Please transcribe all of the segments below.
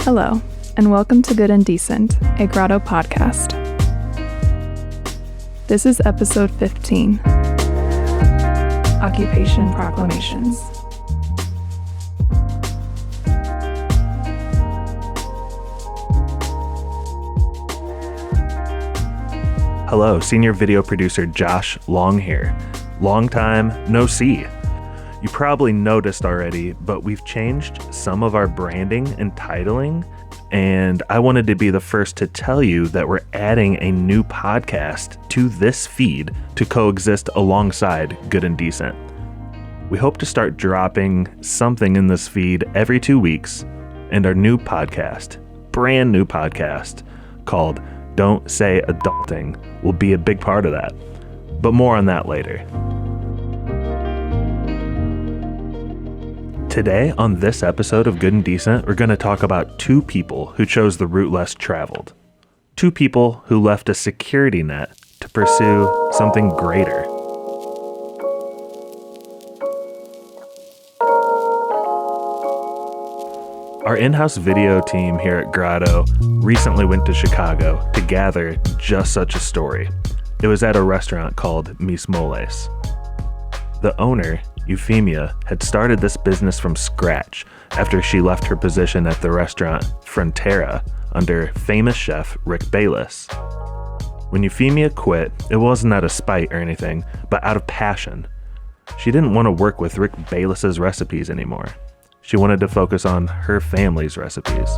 Hello, and welcome to Good and Decent, a Grotto podcast. This is episode 15, Occupation Proclamations. Hello, senior video producer Josh Long here. Long time no see. You probably noticed already, but we've changed some of our branding and titling, and I wanted to be the first to tell you that we're adding a new podcast to this feed to coexist alongside Good and Decent. We hope to start dropping something in this feed every 2 weeks, and our new podcast, brand new podcast, called Don't Say Adulting, will be a big part of that. But more on that later. Today, on this episode of Good and Decent, we're going to talk about two people who chose the route less traveled. Two people who left a security net to pursue something greater. Our in-house video team here at Grotto recently went to Chicago to gather just such a story. It was at a restaurant called Mis Moles. The owner, Eufemia, had started this business from scratch after she left her position at the restaurant Frontera under famous chef Rick Bayless. When Eufemia quit, it wasn't out of spite or anything, but out of passion. She didn't want to work with Rick Bayless's recipes anymore. She wanted to focus on her family's recipes.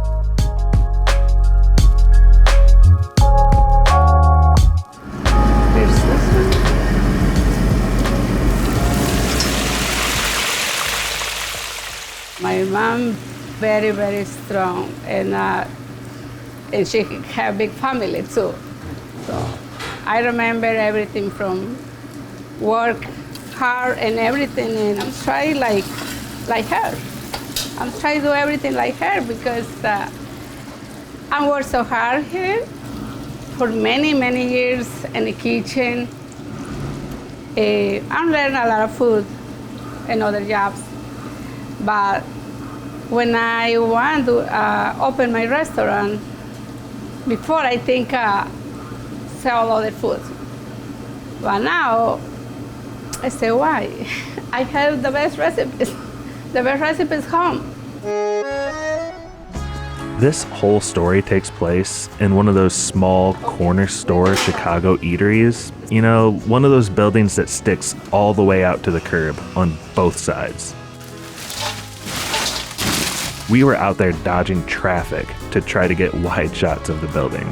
My mom, very, very strong, and she had a big family too. So I remember everything from work hard and everything, and I'm trying like her. I'm trying to do everything like her because I worked so hard here for many, many years in the kitchen. I'm learning a lot of food and other jobs. But when I want to open my restaurant, before I think sell other food. But now, I say, why? I have the best recipes. The best recipes home. This whole story takes place in one of those small corner store Chicago eateries. You know, one of those buildings that sticks all the way out to the curb on both sides. We were out there dodging traffic to try to get wide shots of the building.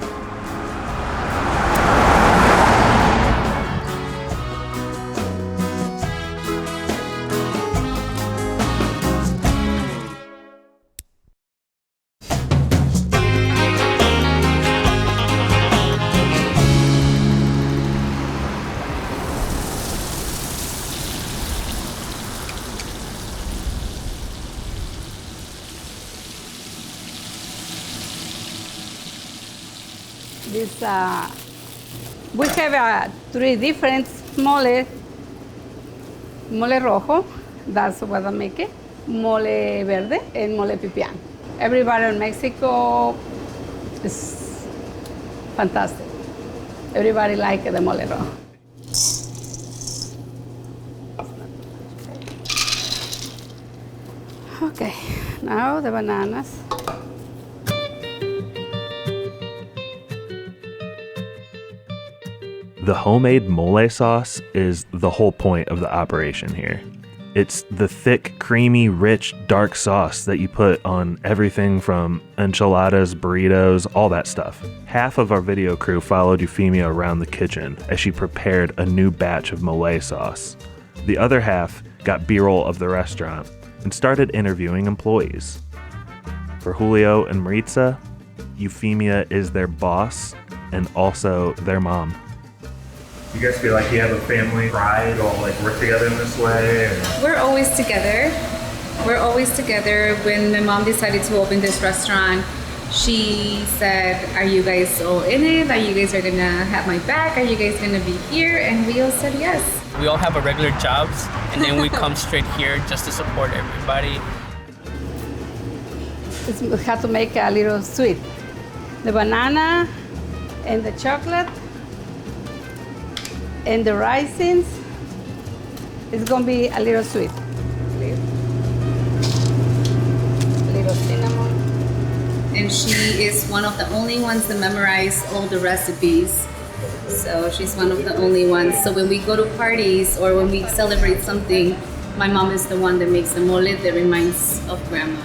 We have 3 different mole rojo, that's what I make it, mole verde, and mole pipián. Everybody in Mexico is fantastic. Everybody likes the mole rojo. Okay, now the bananas. The homemade mole sauce is the whole point of the operation here. It's the thick, creamy, rich, dark sauce that you put on everything from enchiladas, burritos, all that stuff. Half of our video crew followed Eufemia around the kitchen as she prepared a new batch of mole sauce. The other half got B-roll of the restaurant and started interviewing employees. For Julio and Maritza, Eufemia is their boss and also their mom. You guys feel like you have a family pride, all like work together in this way? Or? We're always together. When my mom decided to open this restaurant, she said, are you guys all in it? Are you guys are gonna have my back? Are you guys gonna be here? And we all said yes. We all have our regular jobs, and then we come straight here just to support everybody. we have to make a little sweet. The banana and the chocolate and the raisins, it's gonna be a little sweet. Little cinnamon. And she is one of the only ones that memorize all the recipes. So she's one of the only ones. So when we go to parties or when we celebrate something, my mom is the one that makes the mole that reminds of grandma.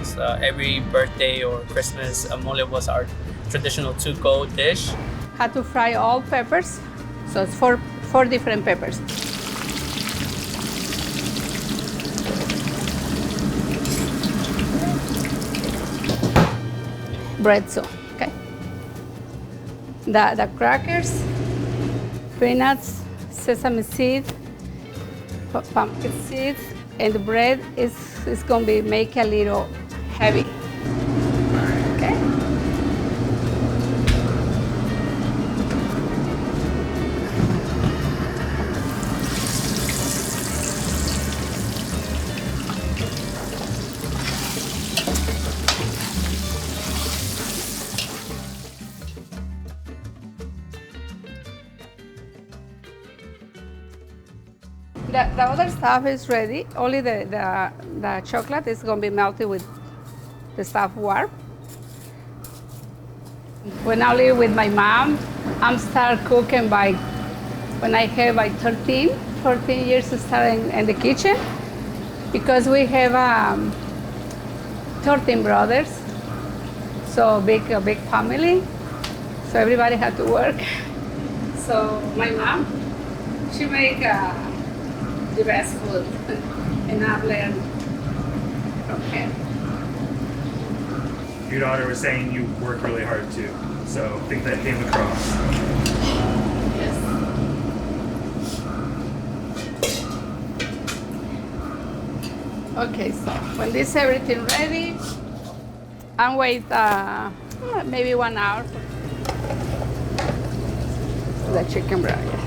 So every birthday or Christmas, mole was our traditional to-go dish. Had to fry all peppers, so it's four different peppers. Bread so, okay. The crackers, peanuts, sesame seeds, pumpkin seeds, and the bread is going to be make a little heavy. Okay. The other stuff is ready. Only the chocolate is going to be melted with the stuff warm. When I live with my mom, I'm start cooking when I have 14 years to start in the kitchen, because we have 13 brothers, so a big family, so everybody had to work. So my mom, she make the best food, and I've learned from her. Your daughter was saying you work really hard too, so I think that came across. Yes. Okay, so when this everything ready, I'm wait maybe 1 hour for the chicken broth.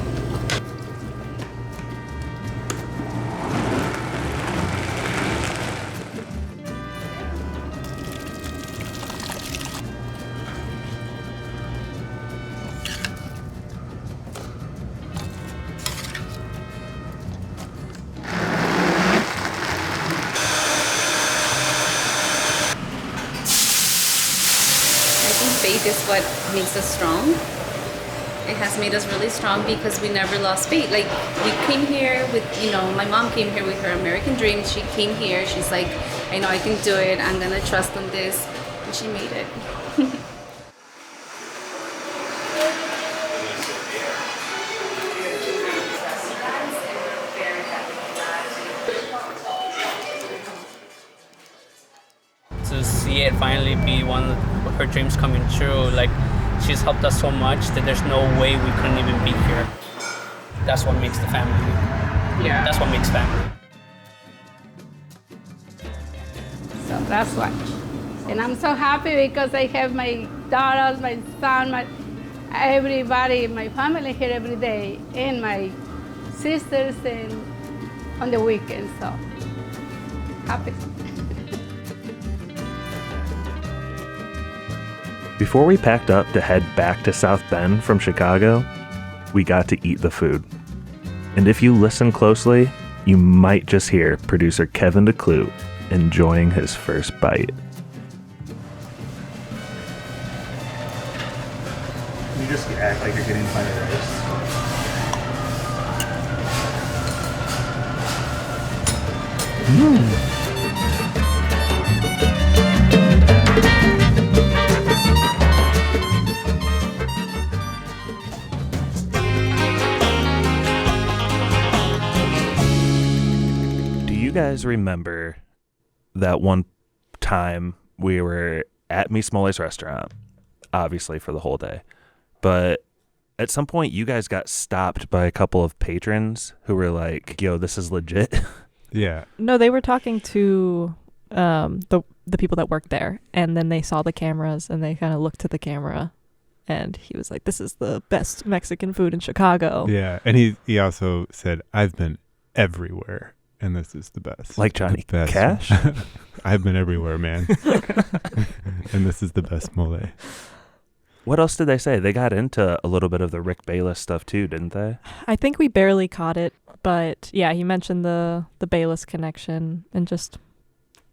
Faith is what makes us strong. It has made us really strong because we never lost faith. Like, we came here with, my mom came here with her American dream. She came here, she's like, I know I can do it, I'm gonna trust on this, and she made it. To see it finally be one of her dreams coming true, like, she's helped us so much that there's no way we couldn't even be here. That's what makes the family. Yeah. That's what makes family. So that's why. And I'm so happy because I have my daughters, my son, everybody in my family here every day, and my sisters and on the weekends. So happy. Before we packed up to head back to South Bend from Chicago, we got to eat the food. And if you listen closely, you might just hear producer Kevin DeCloedt enjoying his first bite. You just act like you're getting plenty of rice. You guys remember that one time we were at Miss Mole's restaurant, obviously for the whole day, but at some point you guys got stopped by a couple of patrons who were like, yo, this is legit. Yeah. No, they were talking to the people that worked there, and then they saw the cameras and they kind of looked at the camera, and he was like, this is the best Mexican food in Chicago. Yeah. And he also said, I've been everywhere, and this is the best. Like Johnny The best. Cash? I've been everywhere, man. And this is the best mole. What else did they say? They got into a little bit of the Rick Bayless stuff too, didn't they? I think we barely caught it, but yeah, he mentioned the Bayless connection and just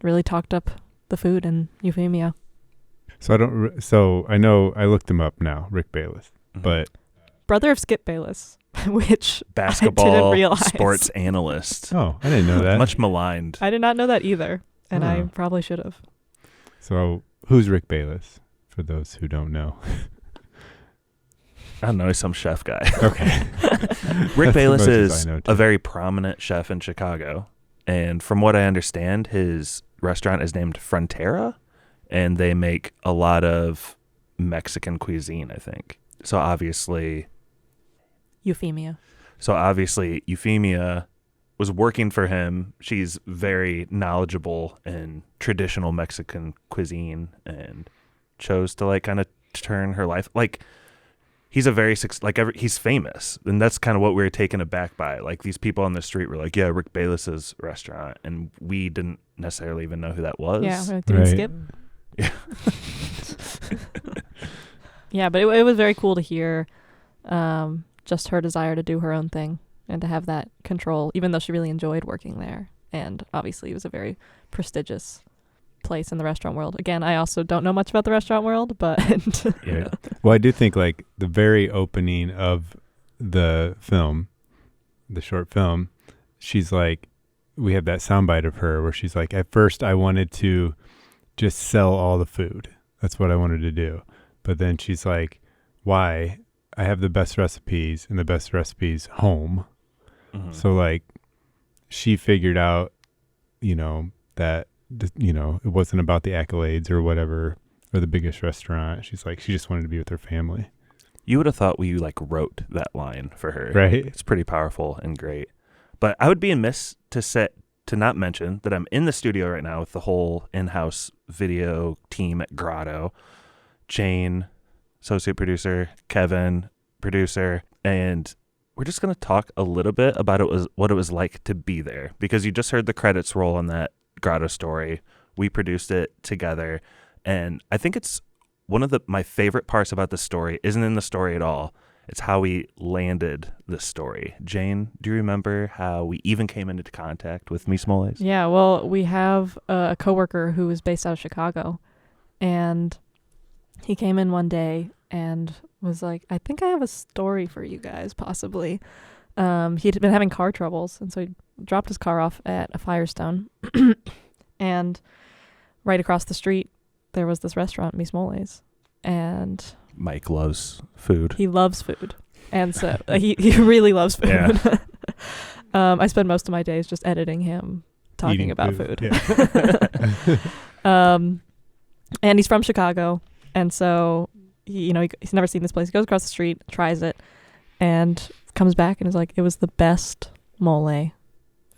really talked up the food in Eufemia. So I know I looked him up now, Rick Bayless, but brother of Skip Bayless, which basketball I didn't realize. Sports analyst. oh, I didn't know that. Much maligned. I did not know that either, and I Oh. probably should have. So who's Rick Bayless? For those who don't know. I don't know, he's some chef guy. Okay. Rick That's Bayless as much as is I know, too. a very prominent chef in Chicago. And from what I understand, his restaurant is named Frontera, and they make a lot of Mexican cuisine, I think. So obviously Eufemia. Eufemia was working for him. She's very knowledgeable in traditional Mexican cuisine and chose to like kind of turn her life like he's a very he's famous, and that's kind of what we were taken aback by. Like these people on the street were like, yeah, Rick Bayless's restaurant, and we didn't necessarily even know who that was. Yeah, did we skip? Yeah. Yeah, but it was very cool to hear just her desire to do her own thing and to have that control, even though she really enjoyed working there. And obviously it was a very prestigious place in the restaurant world. Again, I also don't know much about the restaurant world, but Yeah. Well, I do think like the very opening of the film, the short film, she's like, we have that soundbite of her where she's like, at first I wanted to just sell all the food. That's what I wanted to do. But then she's like, why? I have the best recipes, and the best recipes home. Mhm. So like she figured out, that, it wasn't about the accolades or whatever, or the biggest restaurant. She's like, she just wanted to be with her family. You would have thought we like wrote that line for her. Right. It's pretty powerful and great. But I would be amiss to not mention that I'm in the studio right now with the whole in-house video team at Grotto. Jane, associate producer, Kevin, producer, and we're just going to talk a little bit about what it was like to be there, because you just heard the credits roll on that Grotto story. We produced it together, and I think it's one of my favorite parts about the story isn't in the story at all. It's how we landed the story. Jane, do you remember how we even came into contact with Mis Moles? yeah, well, we have a coworker who is based out of Chicago, and he came in one day and was like, I think I have a story for you guys, possibly. He'd been having car troubles, and so he dropped his car off at a Firestone. And right across the street, there was this restaurant, Mis Moles. And Mike loves food. he loves food. And so he really loves food. Yeah. I spend most of my days just editing him talking Eating about food. Yeah. And he's from Chicago. And so he's never seen this place. He goes across the street, tries it, and comes back and is like, it was the best mole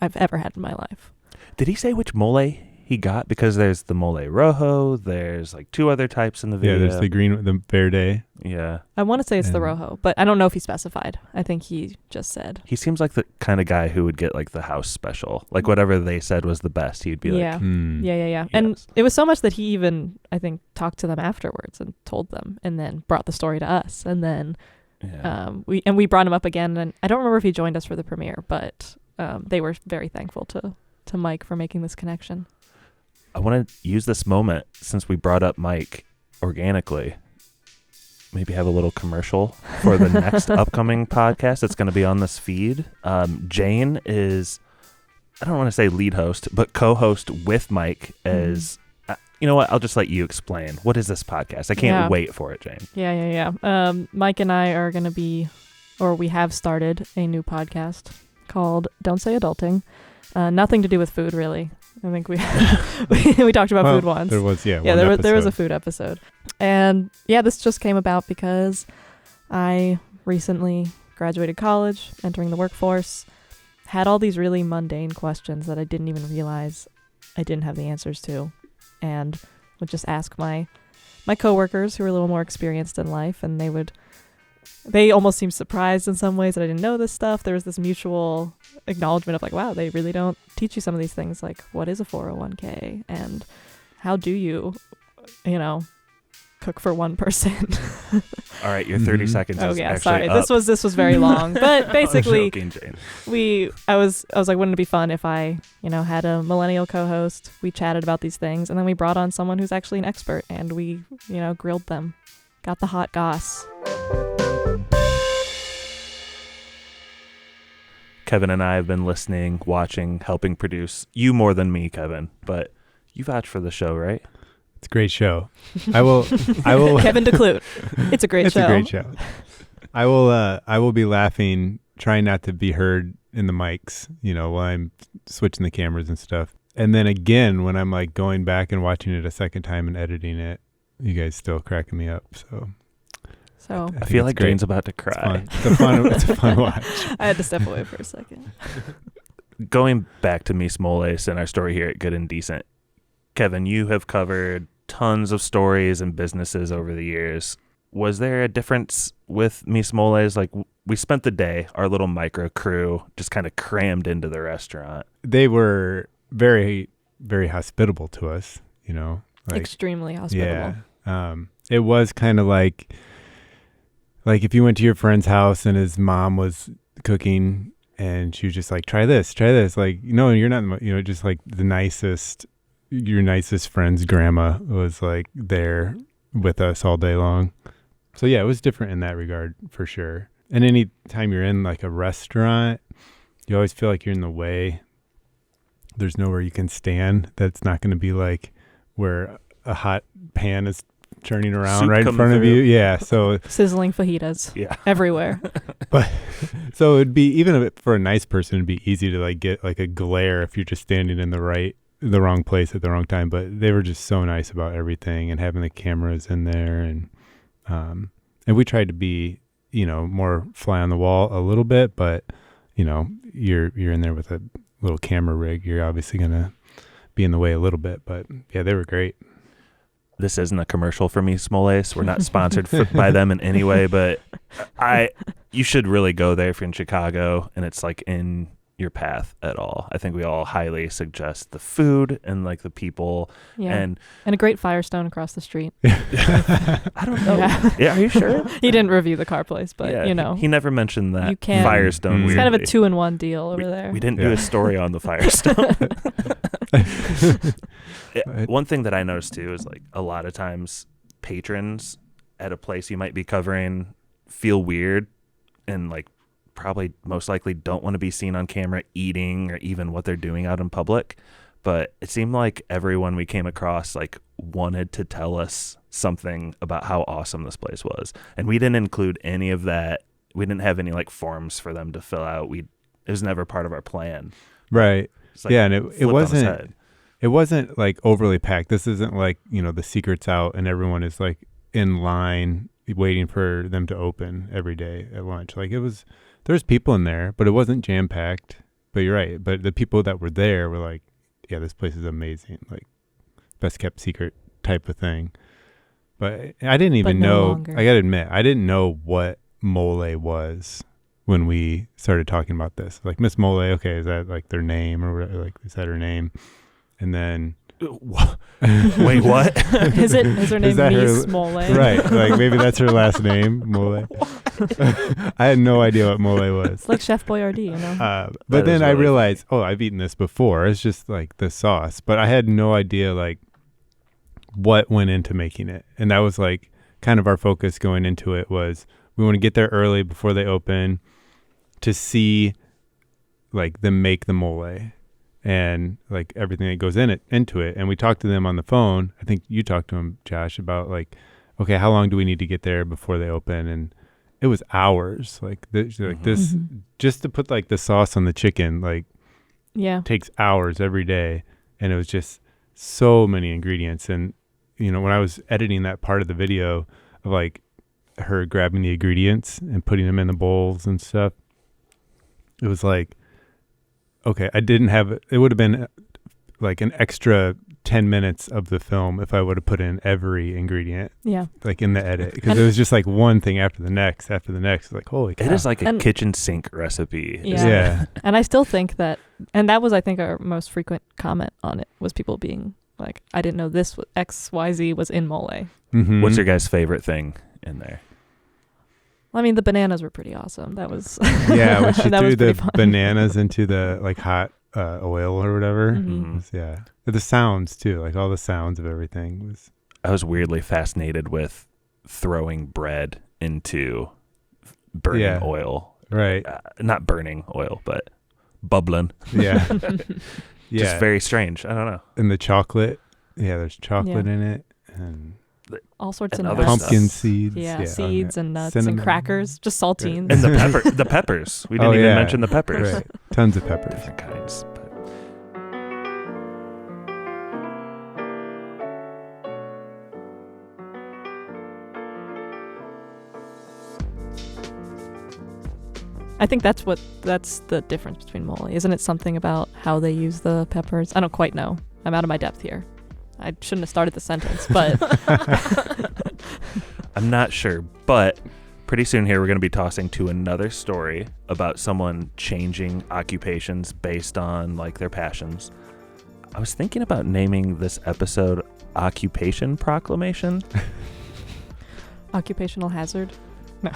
I've ever had in my life. Did he say which mole he got? Because there's the mole rojo. There's like two other types in the video. Yeah, there's the green, the verde. Yeah. I want to say it's the And- rojo, but I don't know if he specified. I think he just said. He seems like the kind of guy who would get like the house special. Like whatever they said was the best, he'd be Yeah. like, Yeah. And Yes. it was so much that he even, I think, talked to them afterwards and told them, and then brought the story to us. And then yeah. we brought him up again, and I don't remember if he joined us for the premiere, but they were very thankful to Mike for making this connection. I want to use this moment, since we brought up Mike organically, maybe have a little commercial for the next upcoming podcast that's going to be on this feed. Jane is, I don't want to say lead host, but co-host with Mike as, you know what, I'll just let you explain. What is this podcast? I can't wait for it, Jane. Yeah. Mike and I are going to be, or we have started a new podcast called Don't Say Adulting. Nothing to do with food, really. I think we we talked about food once. There was, there was a food episode. And yeah, this just came about because I recently graduated college, entering the workforce, had all these really mundane questions that I didn't even realize I didn't have the answers to, and would just ask my coworkers who were a little more experienced in life, and they would they almost seemed surprised in some ways that I didn't know this stuff. There was this mutual acknowledgement of like, wow, they really don't teach you some of these things, like what is a 401k and how do you cook for one person. All right, your 30 seconds Oh is yeah, actually sorry. up. This was very long, but basically I'm joking, Jane. I was like, wouldn't it be fun if I, had a millennial co-host? We chatted about these things, and then we brought on someone who's actually an expert, and we, grilled them, got the hot goss. Kevin and I have been listening, watching, helping produce. You more than me, Kevin, but you vouch for the show, right? It's a great show. I will. Kevin DeCloedt. It's a great show. It's a great show. I will be laughing, trying not to be heard in the mics, while I'm switching the cameras and stuff. And then again, when I'm like going back and watching it a second time and editing it, you guys still cracking me up. So I feel like Jane's about to cry. It's a fun watch. I had to step away for a second. Going back to Miss Moles and our story here at Good and Decent, Kevin, you have covered tons of stories and businesses over the years. Was there a difference with Miss Moles? Like, we spent the day, our little micro crew, just kind of crammed into the restaurant. They were very, very hospitable to us, Extremely hospitable. Yeah. It was kind of like if you went to your friend's house and his mom was cooking and she was just like, try this. Like, you're not, just like your nicest friend's grandma was like there with us all day long. So yeah, it was different in that regard for sure. And any time you're in like a restaurant, you always feel like you're in the way. There's nowhere you can stand that's not going to be like where a hot pan is turning around Soup right in front of you. Yeah. So sizzling fajitas. Yeah. Everywhere. But so it'd be, even for a nice person, it'd be easy to like get like a glare if you're just standing in the wrong place at the wrong time. But they were just so nice about everything and having the cameras in there, and we tried to be, more fly on the wall a little bit, but you're in there with a little camera rig, you're obviously gonna be in the way a little bit. But yeah, they were great. This isn't a commercial for Miss Moles. We're not sponsored by them in any way, but you should really go there if you're in Chicago and it's like in your path at all. I think we all highly suggest the food and like the people. Yeah. And a great Firestone across the street. I don't know. Yeah, are you sure? He didn't review the car place, but He never mentioned that. You can. Firestone. It's kind of a 2-in-1 deal over there. We didn't do a story on the Firestone. One thing that I noticed too is like a lot of times patrons at a place you might be covering feel weird and like probably most likely don't want to be seen on camera eating or even what they're doing out in public. But it seemed like everyone we came across like wanted to tell us something about how awesome this place was. And we didn't include any of that. We didn't have any like forms for them to fill out. It was never part of our plan. Right. Like, yeah. And it wasn't like overly packed. This isn't like, the secret's out and everyone is like in line waiting for them to open every day at lunch. Like there's people in there, but it wasn't jam packed. But you're right. But the people that were there were like, yeah, this place is amazing. Like best kept secret type of thing. But I didn't even know, longer. I gotta admit, I didn't know what mole was when we started talking about this. Like Miss Mole, okay, is that like their name or like is that her name? And then wait, what? Is her name Miss Mole? Right, like maybe that's her last name, Mole. I had no idea what mole was. It's like Chef Boyardee, But then I realized, I've eaten this before. It's just like the sauce, but I had no idea like what went into making it. And that was like kind of our focus going into it was we want to get there early before they open to see like them make the mole and like everything that goes into it. And we talked to them on the phone. I think you talked to them, Josh, about like, okay, how long do we need to get there before they open? And it was hours. Like this, just to put like the sauce on the chicken, like takes hours every day. And it was just so many ingredients. And, when I was editing that part of the video of like her grabbing the ingredients and putting them in the bowls and stuff, it was like, okay, I didn't have it. It would have been like an extra 10 minutes of the film if I would have put in every ingredient, Yeah. like in the edit, because it was just like one thing after the next. Like, holy cow. It is like a And- kitchen sink recipe. Yeah. Yeah. And I still think that, and that was, I think, our most frequent comment on it was people being like, I didn't know this XYZ was in mole. Mhm. What's your guys' favorite thing in there? Well, I mean, the bananas were pretty awesome. That was Yeah, when she that threw was the pretty fun. bananas into the like hot oil or whatever. Mhm. Was- yeah. The sounds too, like all the sounds of everything was. I was weirdly fascinated with throwing bread into burning Yeah. oil. Right. Not burning oil, but bubbling. Yeah. Yeah. Just very strange. I don't know. And the chocolate. Yeah, there's chocolate Yeah. in it. And All sorts And of other nuts. pumpkin stuff. seeds. Yeah, oh, seeds and nuts Cinnamon. and crackers, just saltines. And the peppers. We didn't Oh, even yeah. mention the peppers. Right. Tons of peppers. Different kinds. But I think that's the difference between mole. Isn't it something about how they use the peppers? I don't quite know. I'm out of my depth here. I shouldn't have started the sentence, but I'm not sure. But pretty soon here, we're going to be tossing to another story about someone changing occupations based on like their passions. I was thinking about naming this episode Occupation Proclamation. occupational hazard. No.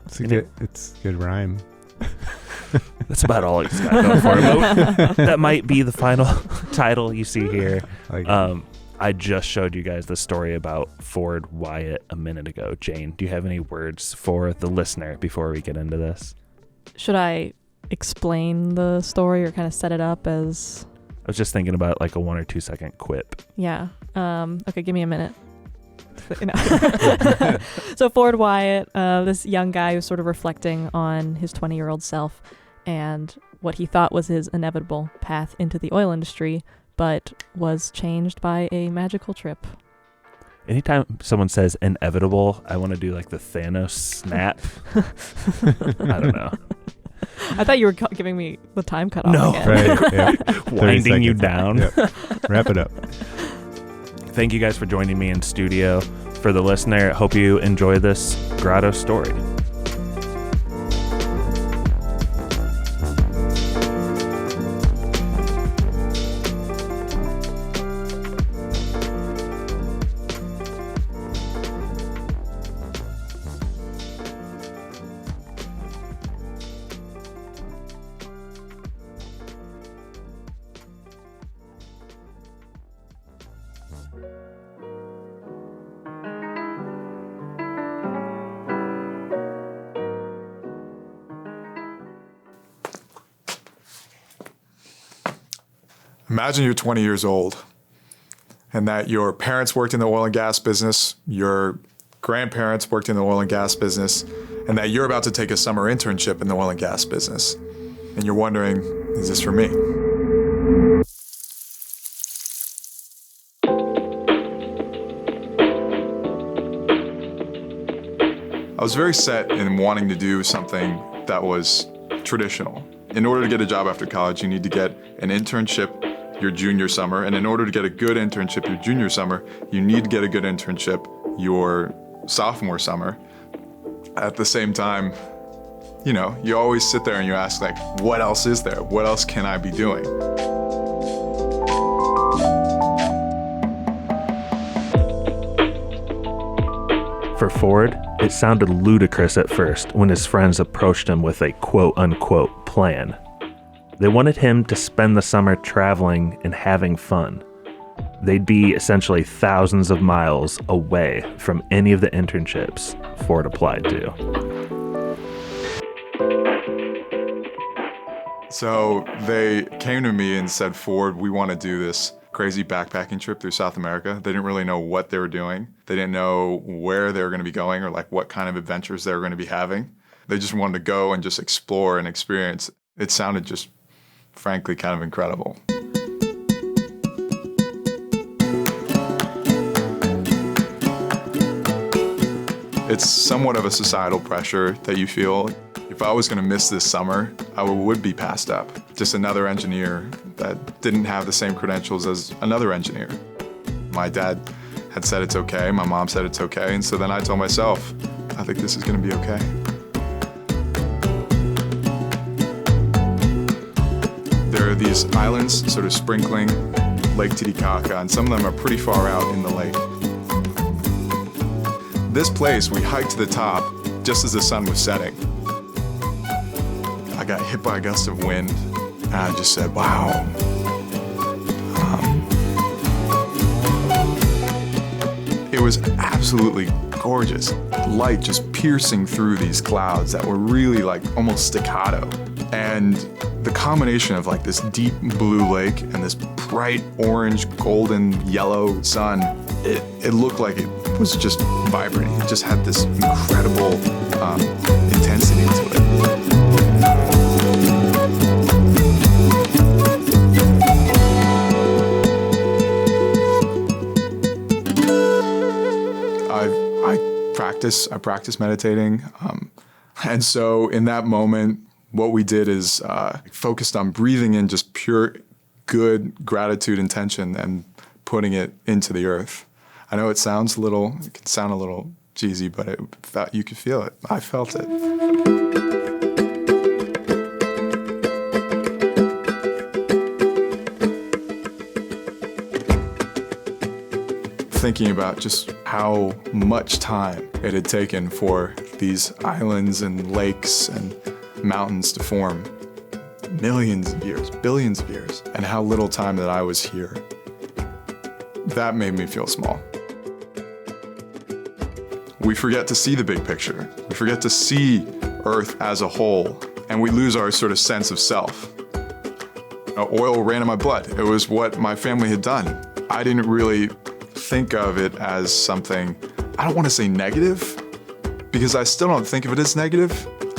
It's good rhyme. That's about all it's got going for it. That might be the final title you see here. Like, I just showed you guys the story about Ford Wyatt a minute ago. Jane, do you have any words for the listener before we get into this? Should I explain the story or kind of set it up as? I was just thinking about like a 1 or 2 second quip. Yeah. Okay, give me a minute. So Ford Wyatt, this young guy who's sort of reflecting on his 20-year-old self and what he thought was his inevitable path into the oil industry, but was changed by a magical trip. Anytime someone says inevitable, I want to do like the Thanos snap. I don't know. I thought you were giving me the time cutoff No. again. right. Yeah. 30 Winding you seconds. down. Yep. Wrap it up. Thank you guys for joining me in studio. For the listener, hope you enjoy this Grotto story. Imagine you're 20 years old and that your parents worked in the oil and gas business, your grandparents worked in the oil and gas business, and that you're about to take a summer internship in the oil and gas business. And you're wondering, is this for me? I was very set in wanting to do something that was traditional. In order to get a job after college, you need to get an internship your junior summer. And in order to get a good internship your junior summer, you need to get a good internship your sophomore summer. At the same time, you know, you always sit there and you ask, like, what else is there? What else can I be doing? For Ford, it sounded ludicrous at first when his friends approached him with a quote-unquote plan. They wanted him to spend the summer traveling and having fun. They'd be essentially thousands of miles away from any of the internships Ford applied to. So they came to me and said, Ford, we want to do this crazy backpacking trip through South America. They didn't really know what they were doing. They didn't know where they were going to be going or like what kind of adventures they were going to be having. They just wanted to go and just explore and experience. It sounded just, frankly, kind of incredible. It's somewhat of a societal pressure that you feel. If I was going to miss this summer, I would be passed up. Just another engineer that didn't have the same credentials as another engineer. My dad had said it's okay, my mom said it's okay, and so then I told myself, I think this is going to be okay. There are these islands sort of sprinkling Lake Titicaca, and some of them are pretty far out in the lake. This place, we hiked to the top just as the sun was setting. I got hit by a gust of wind, and I just said, wow. It was absolutely gorgeous. Light just piercing through these clouds that were really like almost staccato. And the combination of like this deep blue lake and this bright orange, golden, yellow sun, it looked like it was just vibrating. It just had this incredible intensity to it. I practice meditating. And so in that moment, what we did is focused on breathing in just pure good gratitude intention and putting it into the earth. I know it can sound a little cheesy, but you could feel it. I felt it. Thinking about just how much time it had taken for these islands and lakes and mountains to form. Millions of years, billions of years, and how little time that I was here. That made me feel small. We forget to see the big picture. We forget to see Earth as a whole, and we lose our sort of sense of self. Oil ran in my blood. It was what my family had done. I didn't really think of it as something, I don't want to say negative, because I still don't think of it as negative.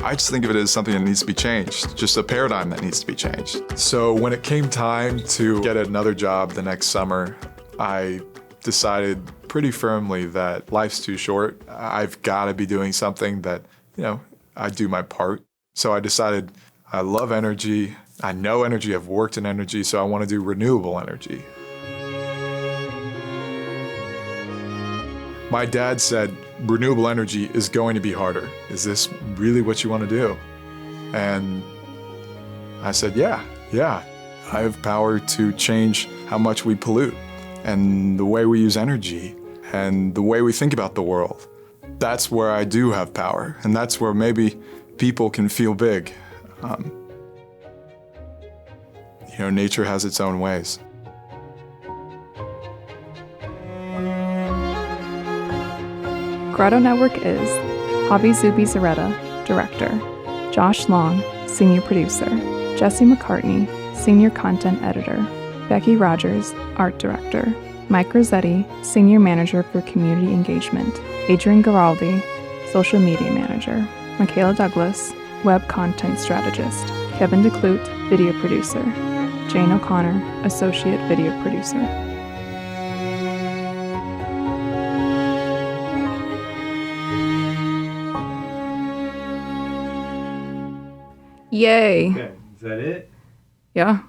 I just think of it as something that needs to be changed, just a paradigm that needs to be changed. So when it came time to get another job the next summer, I decided pretty firmly that life's too short. I've got to be doing something that, I do my part. So I decided I love energy. I know energy. I've worked in energy, so I want to do renewable energy. My dad said, renewable energy is going to be harder. Is this really what you want to do? And I said, yeah. I have power to change how much we pollute and the way we use energy and the way we think about the world. That's where I do have power, and that's where maybe people can feel big. Nature has its own ways. Grotto Network is Javi Zubi Zaretta, Director, Josh Long, Senior Producer, Jesse McCartney, Senior Content Editor, Becky Rogers, Art Director, Mike Rossetti, Senior Manager for Community Engagement, Adrian Garaldi, Social Media Manager, Michaela Douglas, Web Content Strategist, Kevin DeCloedt, Video Producer, Jane O'Connor, Associate Video Producer. Yay. Okay, is that it? Yeah.